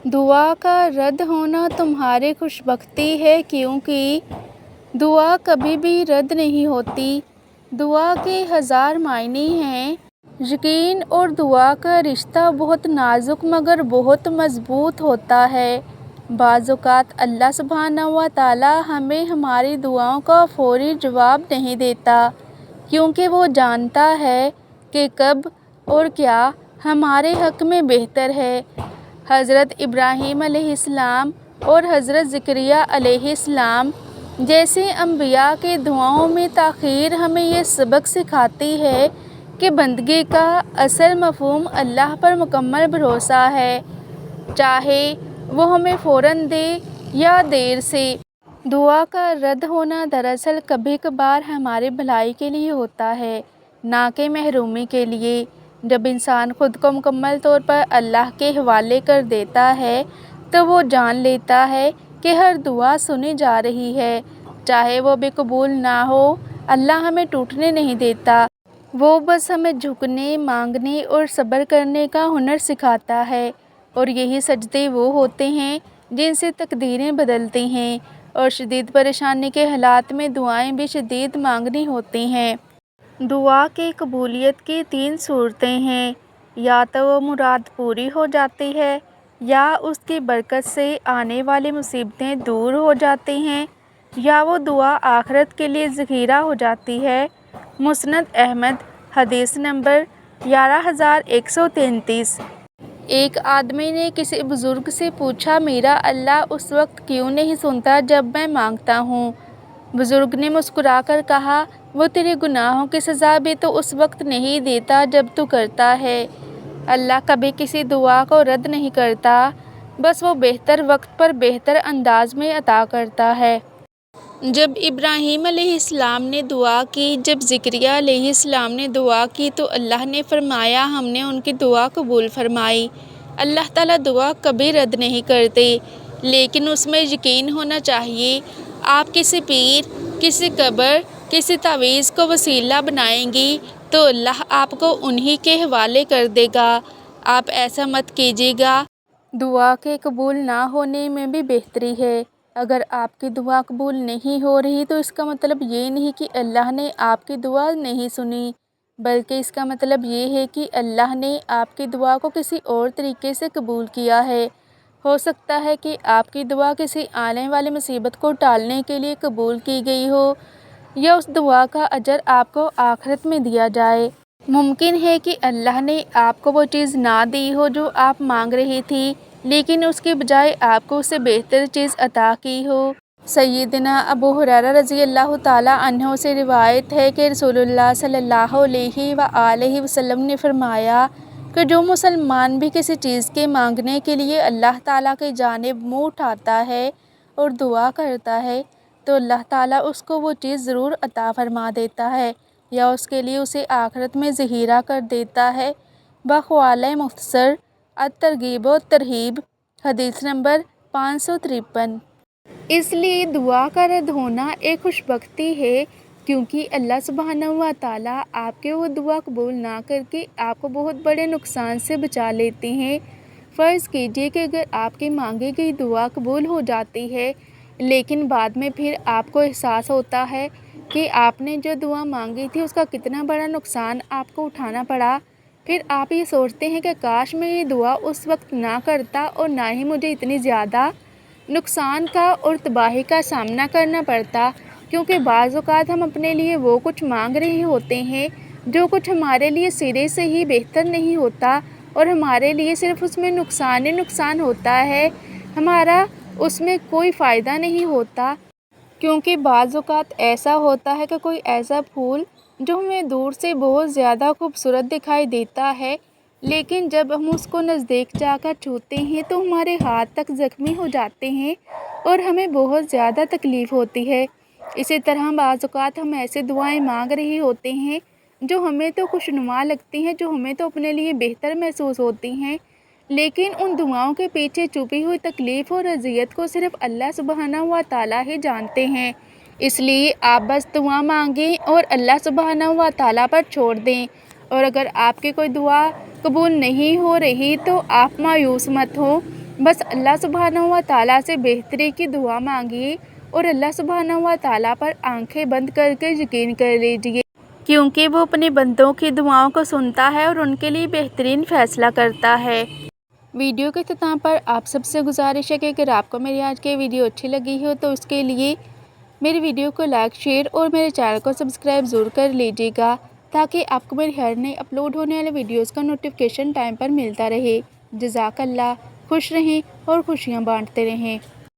دعا کا رد ہونا تمہاری خوش بختی ہے، کیونکہ دعا کبھی بھی رد نہیں ہوتی۔ دعا کے ہزار معنی ہیں۔ یقین اور دعا کا رشتہ بہت نازک مگر بہت مضبوط ہوتا ہے۔ بعض اوقات اللہ سبحانہ و تعالیٰ ہمیں ہماری دعاؤں کا فوری جواب نہیں دیتا، کیونکہ وہ جانتا ہے کہ کب اور کیا ہمارے حق میں بہتر ہے۔ حضرت ابراہیم علیہ السلام اور حضرت زکریا علیہ السلام جیسے انبیاء کے دعاؤں میں تاخیر ہمیں یہ سبق سکھاتی ہے کہ بندگی کا اصل مفہوم اللہ پر مکمل بھروسہ ہے، چاہے وہ ہمیں فوراً دے یا دیر سے۔ دعا کا رد ہونا دراصل کبھی کبھار ہماری بھلائی کے لیے ہوتا ہے، نہ کہ محرومی کے لیے۔ جب انسان خود کو مکمل طور پر اللہ کے حوالے کر دیتا ہے تو وہ جان لیتا ہے کہ ہر دعا سنی جا رہی ہے، چاہے وہ بھی قبول نہ ہو۔ اللہ ہمیں ٹوٹنے نہیں دیتا، وہ بس ہمیں جھکنے، مانگنے اور صبر کرنے کا ہنر سکھاتا ہے۔ اور یہی سجدے وہ ہوتے ہیں جن سے تقدیریں بدلتی ہیں، اور شدید پریشانی کے حالات میں دعائیں بھی شدید مانگنی ہوتی ہیں۔ دعا کی قبولیت کی 3 صورتیں ہیں: یا تو وہ مراد پوری ہو جاتی ہے، یا اس کی برکت سے آنے والی مصیبتیں دور ہو جاتی ہیں، یا وہ دعا آخرت کے لیے ذخیرہ ہو جاتی ہے۔ مسند احمد، حدیث نمبر 11133۔ ایک آدمی نے کسی بزرگ سے پوچھا، میرا اللہ اس وقت کیوں نہیں سنتا جب میں مانگتا ہوں؟ بزرگ نے مسکرا کر کہا، وہ تیرے گناہوں کی سزا بھی تو اس وقت نہیں دیتا جب تو کرتا ہے۔ اللہ کبھی کسی دعا کو رد نہیں کرتا، بس وہ بہتر وقت پر بہتر انداز میں عطا کرتا ہے۔ جب ابراہیم علیہ السلام نے دعا کی، جب زکریا علیہ السلام نے دعا کی تو اللہ نے فرمایا، ہم نے ان کی دعا قبول فرمائی۔ اللہ تعالیٰ دعا کبھی رد نہیں کرتے، لیکن اس میں یقین ہونا چاہیے۔ آپ کسی پیر، کسی قبر، کسی تعویذ کو وسیلہ بنائیں گی تو اللہ آپ کو انہی کے حوالے کر دے گا۔ آپ ایسا مت کیجیے گا۔ دعا کے قبول نہ ہونے میں بھی بہتری ہے۔ اگر آپ کی دعا قبول نہیں ہو رہی تو اس کا مطلب یہ نہیں کہ اللہ نے آپ کی دعا نہیں سنی، بلکہ اس کا مطلب یہ ہے کہ اللہ نے آپ کی دعا کو کسی اور طریقے سے قبول کیا ہے۔ ہو سکتا ہے کہ آپ کی دعا کسی آنے والی مصیبت کو ٹالنے کے لیے قبول کی گئی ہو، یا اس دعا کا اجر آپ کو آخرت میں دیا جائے۔ ممکن ہے کہ اللہ نے آپ کو وہ چیز نہ دی ہو جو آپ مانگ رہی تھی، لیکن اس کے بجائے آپ کو اس سے بہتر چیز عطا کی ہو۔ سیدنا ابو ہریرہ رضی اللہ تعالیٰ عنہ سے روایت ہے کہ رسول اللہ صلی اللہ علیہ وآلہ وسلم نے فرمایا کہ جو مسلمان بھی کسی چیز کے مانگنے کے لیے اللہ تعالیٰ کی جانب منہ اٹھاتا ہے اور دعا کرتا ہے تو اللہ تعالیٰ اس کو وہ چیز ضرور عطا فرما دیتا ہے، یا اس کے لیے اسے آخرت میں ذخیرہ کر دیتا ہے۔ بحوالہ مختصر الترغیب و ترہیب، حدیث نمبر 553۔ اس لیے دعا کا رد ہونا ایک خوش بختی ہے، کیونکہ اللہ سبحانہ و تعالیٰ آپ کے وہ دعا قبول نہ کر کے آپ کو بہت بڑے نقصان سے بچا لیتے ہیں۔ فرض کیجیے کہ اگر آپ کی مانگی گئی دعا قبول ہو جاتی ہے، لیکن بعد میں پھر آپ کو احساس ہوتا ہے کہ آپ نے جو دعا مانگی تھی اس کا کتنا بڑا نقصان آپ کو اٹھانا پڑا، پھر آپ یہ سوچتے ہیں کہ کاش میں یہ دعا اس وقت نہ کرتا اور نہ ہی مجھے اتنی زیادہ نقصان کا اور تباہی کا سامنا کرنا پڑتا، کیونکہ بعض اوقات ہم اپنے لیے وہ کچھ مانگ رہے ہوتے ہیں جو کچھ ہمارے لیے سرے سے ہی بہتر نہیں ہوتا، اور ہمارے لیے صرف اس میں نقصان ہی نقصان ہوتا ہے، ہمارا اس میں کوئی فائدہ نہیں ہوتا۔ کیونکہ بعض اوقات ایسا ہوتا ہے کہ کوئی ایسا پھول جو ہمیں دور سے بہت زیادہ خوبصورت دکھائی دیتا ہے، لیکن جب ہم اس کو نزدیک جا کر چھوتے ہیں تو ہمارے ہاتھ تک زخمی ہو جاتے ہیں اور ہمیں بہت زیادہ تکلیف ہوتی ہے۔ اسی طرح بعض اوقات ہم ایسے دعائیں مانگ رہے ہوتے ہیں جو ہمیں تو خوشنما لگتی ہیں، جو ہمیں تو اپنے لیے بہتر محسوس ہوتی ہیں، لیکن ان دعاؤں کے پیچھے چھپی ہوئی تکلیف اور اذیت کو صرف اللہ سبحانہ و تعالیٰ ہی جانتے ہیں۔ اس لیے آپ بس دعا مانگیں اور اللہ سبحانہ و تعالیٰ پر چھوڑ دیں، اور اگر آپ کی کوئی دعا قبول نہیں ہو رہی تو آپ مایوس مت ہوں، بس اللہ سبحانہ و تعالیٰ سے بہتری کی دعا مانگیے اور اللہ سبحانہ و تعالیٰ پر آنکھیں بند کر کے یقین کر لیجیے، کیونکہ وہ اپنے بندوں کی دعاؤں کو سنتا ہے اور ان کے لیے بہترین فیصلہ کرتا ہے۔ ویڈیو کے اختتام پر آپ سب سے گزارش ہے کہ اگر آپ کو میری آج کی ویڈیو اچھی لگی ہو تو اس کے لیے میری ویڈیو کو لائک، شیئر اور میرے چینل کو سبسکرائب ضرور کر لیجیے گا، تاکہ آپ کو میری ہر نئی اپلوڈ ہونے والے ویڈیوز کا نوٹیفیکیشن ٹائم پر ملتا رہے۔ جزاک اللہ، خوش رہیں اور خوشیاں بانٹتے رہیں۔